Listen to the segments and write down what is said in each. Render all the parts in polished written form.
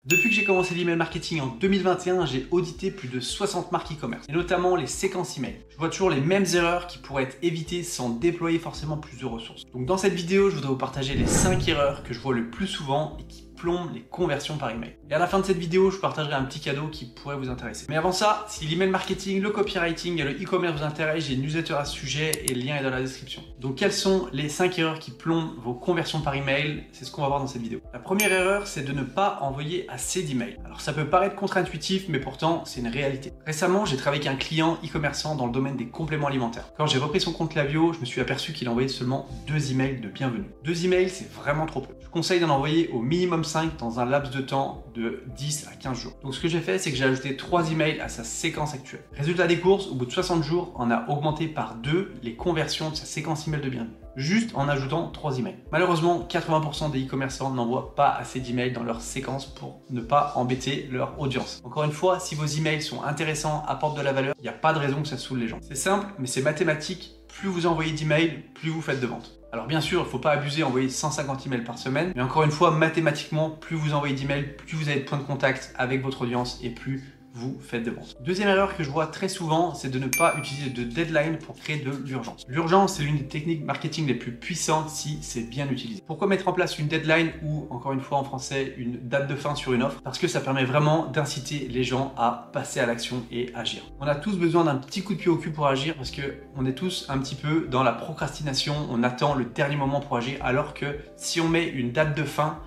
Depuis que j'ai commencé l'email marketing en 2021, j'ai audité plus de 60 marques e-commerce, et notamment les séquences email. Je vois toujours les mêmes erreurs qui pourraient être évitées sans déployer forcément plus de ressources. Donc dans cette vidéo, je voudrais vous partager les 5 erreurs que je vois le plus souvent et qui plombent les conversions par email. Et à la fin de cette vidéo, je vous partagerai un petit cadeau qui pourrait vous intéresser. Mais avant ça, si l'email marketing, le copywriting et le e-commerce vous intéressent, j'ai une newsletter à ce sujet et le lien est dans la description. Donc quelles sont les 5 erreurs qui plombent vos conversions par email? C'est ce qu'on va voir dans cette vidéo. La première erreur, c'est de ne pas envoyer assez d'emails. Alors ça peut paraître contre-intuitif, mais pourtant c'est une réalité. Récemment, j'ai travaillé avec un client e-commerçant dans le domaine des compléments alimentaires. Quand j'ai repris son compte Klaviyo, je me suis aperçu qu'il envoyait seulement 2 emails de bienvenue. 2 emails, c'est vraiment trop peu. Je conseille d'en envoyer au minimum 5 dans un laps de temps de 10 à 15 jours. Donc ce que j'ai fait, c'est que j'ai ajouté 3 emails à sa séquence actuelle. Résultat des courses, au bout de 60 jours, on a augmenté par 2 les conversions de sa séquence email de bienvenue, juste en ajoutant 3 emails. Malheureusement, 80% des e-commerçants n'envoient pas assez d'emails dans leur séquence pour ne pas embêter leur audience. Encore une fois, si vos emails sont intéressants, apportent de la valeur, il n'y a pas de raison que ça saoule les gens. C'est simple, mais c'est mathématique. Plus vous envoyez d'emails, plus vous faites de ventes. Alors bien sûr, il ne faut pas abuser, envoyer 150 emails par semaine, mais encore une fois, mathématiquement, plus vous envoyez d'emails, plus vous avez de points de contact avec votre audience et plus vous faites de ventes. Deuxième erreur que je vois très souvent, c'est de ne pas utiliser de deadline pour créer de l'urgence. L'urgence, c'est l'une des techniques marketing les plus puissantes si c'est bien utilisé. Pourquoi mettre en place une deadline ou, encore une fois en français, une date de fin sur une offre? Parce que ça permet vraiment d'inciter les gens à passer à l'action et agir. On a tous besoin d'un petit coup de pied au cul pour agir parce qu'on est tous un petit peu dans la procrastination, on attend le dernier moment pour agir, alors que si on met une date de fin,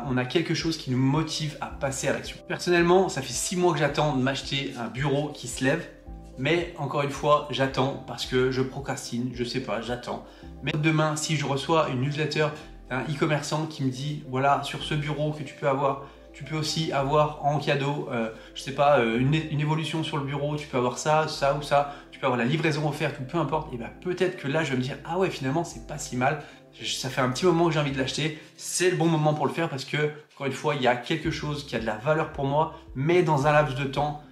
on a quelque chose qui nous motive à passer à l'action. Personnellement, ça fait 6 mois que j'attends de m'acheter un bureau qui se lève, mais encore une fois, j'attends parce que je procrastine, je sais pas, j'attends. Mais demain, si je reçois une newsletter d'un e-commerçant qui me dit, voilà, sur ce bureau que tu peux aussi avoir en cadeau, je sais pas, une évolution sur le bureau, tu peux avoir ça, ça ou ça, tu peux avoir la livraison offerte ou peu importe, et peut-être que là je vais me dire, ah ouais, finalement c'est pas si mal, ça fait un petit moment que j'ai envie de l'acheter, c'est le bon moment pour le faire parce que, encore une fois, il y a quelque chose qui a de la valeur pour moi, mais dans un laps de temps,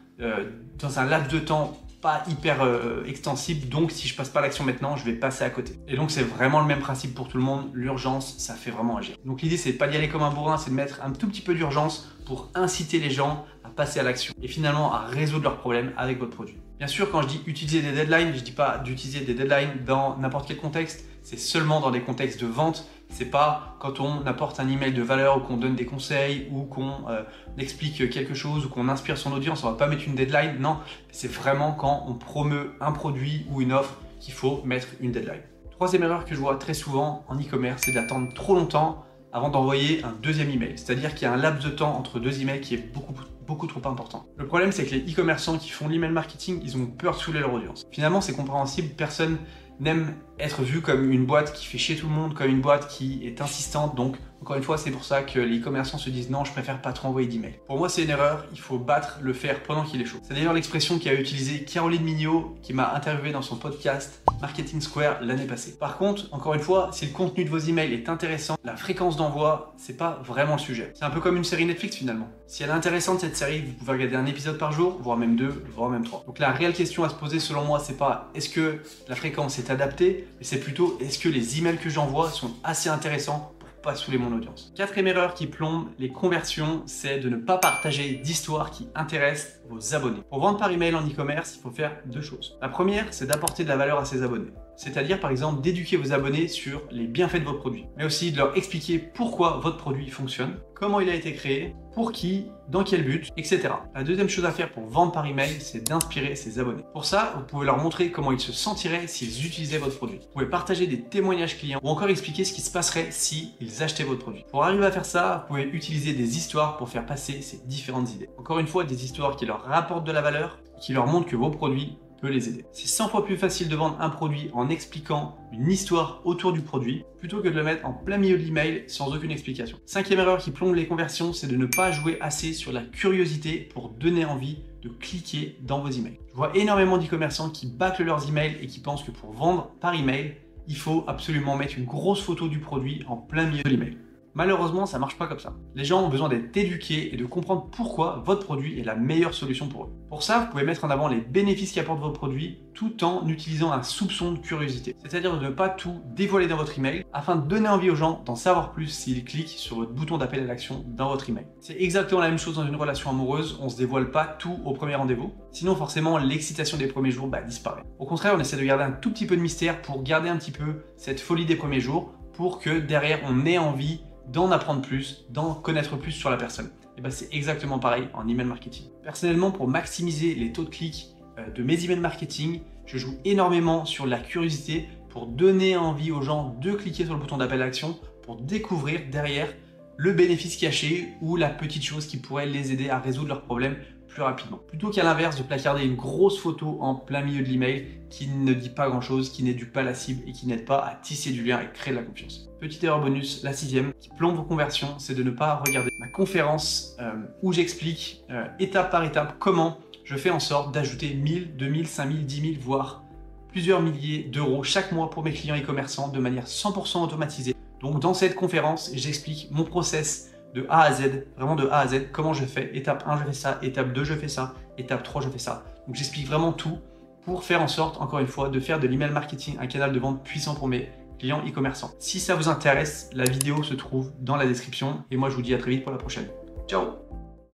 pas hyper extensible, donc si je passe pas à l'action maintenant, je vais passer à côté. Et donc c'est vraiment le même principe pour tout le monde, l'urgence, ça fait vraiment agir. Donc l'idée c'est pas d'y aller comme un bourrin, c'est de mettre un tout petit peu d'urgence pour inciter les gens à passer à l'action et finalement à résoudre leurs problèmes avec votre produit. Bien sûr, quand je dis utiliser des deadlines, je dis pas d'utiliser des deadlines dans n'importe quel contexte, c'est seulement dans des contextes de vente. C'est pas quand on apporte un email de valeur ou qu'on donne des conseils ou qu'on explique quelque chose ou qu'on inspire son audience, on va pas mettre une deadline. Non, c'est vraiment quand on promeut un produit ou une offre qu'il faut mettre une deadline. Troisième erreur que je vois très souvent en e-commerce, c'est d'attendre trop longtemps avant d'envoyer un deuxième email. C'est-à-dire qu'il y a un laps de temps entre 2 emails qui est beaucoup trop important. Le problème, c'est que les e-commerçants qui font l'email marketing, ils ont peur de saouler leur audience. Finalement, c'est compréhensible, personne n'aime être vu comme une boîte qui fait chier tout le monde, comme une boîte qui est insistante. Donc, encore une fois, c'est pour ça que les e-commerçants se disent non, je préfère pas trop envoyer d'email. Pour moi, c'est une erreur. Il faut battre le fer pendant qu'il est chaud. C'est d'ailleurs l'expression qu'a utilisée Caroline Mignot, qui m'a interviewé dans son podcast Marketing Square l'année passée. Par contre, encore une fois, si le contenu de vos emails est intéressant, la fréquence d'envoi, c'est pas vraiment le sujet. C'est un peu comme une série Netflix finalement. Si elle est intéressante cette série, vous pouvez regarder un épisode par jour, voire même 2, voire même 3. Donc la réelle question à se poser selon moi, c'est pas est-ce que la fréquence est adaptée, mais c'est plutôt est-ce que les emails que j'envoie sont assez intéressants pour pas saouler mon audience. Quatrième erreur qui plombe les conversions, c'est de ne pas partager d'histoires qui intéressent vos abonnés. Pour vendre par email en e-commerce, il faut faire 2 choses. La première, c'est d'apporter de la valeur à ses abonnés. C'est-à-dire par exemple d'éduquer vos abonnés sur les bienfaits de votre produit, mais aussi de leur expliquer pourquoi votre produit fonctionne, comment il a été créé, pour qui, dans quel but, etc. La deuxième chose à faire pour vendre par email, c'est d'inspirer ses abonnés. Pour ça, vous pouvez leur montrer comment ils se sentiraient s'ils utilisaient votre produit. Vous pouvez partager des témoignages clients ou encore expliquer ce qui se passerait s'ils achetaient votre produit. Pour arriver à faire ça, vous pouvez utiliser des histoires pour faire passer ces différentes idées. Encore une fois, des histoires qui leur rapportent de la valeur, qui leur montrent que vos produits peut les aider. C'est 100 fois plus facile de vendre un produit en expliquant une histoire autour du produit plutôt que de le mettre en plein milieu de l'email sans aucune explication. Cinquième erreur qui plombe les conversions, c'est de ne pas jouer assez sur la curiosité pour donner envie de cliquer dans vos emails. Je vois énormément d'e-commerçants qui bâclent leurs emails et qui pensent que pour vendre par email, il faut absolument mettre une grosse photo du produit en plein milieu de l'email. Malheureusement, ça marche pas comme ça. Les gens ont besoin d'être éduqués et de comprendre pourquoi votre produit est la meilleure solution pour eux. Pour ça, vous pouvez mettre en avant les bénéfices qu'apporte votre produit tout en utilisant un soupçon de curiosité. C'est-à-dire de ne pas tout dévoiler dans votre email afin de donner envie aux gens d'en savoir plus s'ils cliquent sur votre bouton d'appel à l'action dans votre email. C'est exactement la même chose dans une relation amoureuse, on se dévoile pas tout au premier rendez-vous. Sinon, forcément, l'excitation des premiers jours disparaît. Au contraire, on essaie de garder un tout petit peu de mystère pour garder un petit peu cette folie des premiers jours pour que derrière, on ait envie d'en apprendre plus, d'en connaître plus sur la personne. Et c'est exactement pareil en email marketing. Personnellement, pour maximiser les taux de clics de mes emails marketing, je joue énormément sur la curiosité pour donner envie aux gens de cliquer sur le bouton d'appel à l'action pour découvrir derrière le bénéfice caché ou la petite chose qui pourrait les aider à résoudre leurs problèmes plus rapidement. Plutôt qu'à l'inverse de placarder une grosse photo en plein milieu de l'email qui ne dit pas grand chose, qui n'éduque pas la cible et qui n'aide pas à tisser du lien et créer de la confiance. Petite erreur bonus, la 6e, qui plombe vos conversions, c'est de ne pas regarder ma conférence où j'explique étape par étape comment je fais en sorte d'ajouter 1000, 2000, 5000, 10 000, voire plusieurs milliers d'euros chaque mois pour mes clients e-commerçants de manière 100% automatisée. Donc dans cette conférence, j'explique mon process de A à Z, vraiment de A à Z, comment je fais. Étape 1, je fais ça. Étape 2, je fais ça. Étape 3, je fais ça. Donc j'explique vraiment tout pour faire en sorte, encore une fois, de faire de l'email marketing un canal de vente puissant pour mes clients e-commerçants. Si ça vous intéresse, la vidéo se trouve dans la description et moi je vous dis à très vite pour la prochaine. Ciao!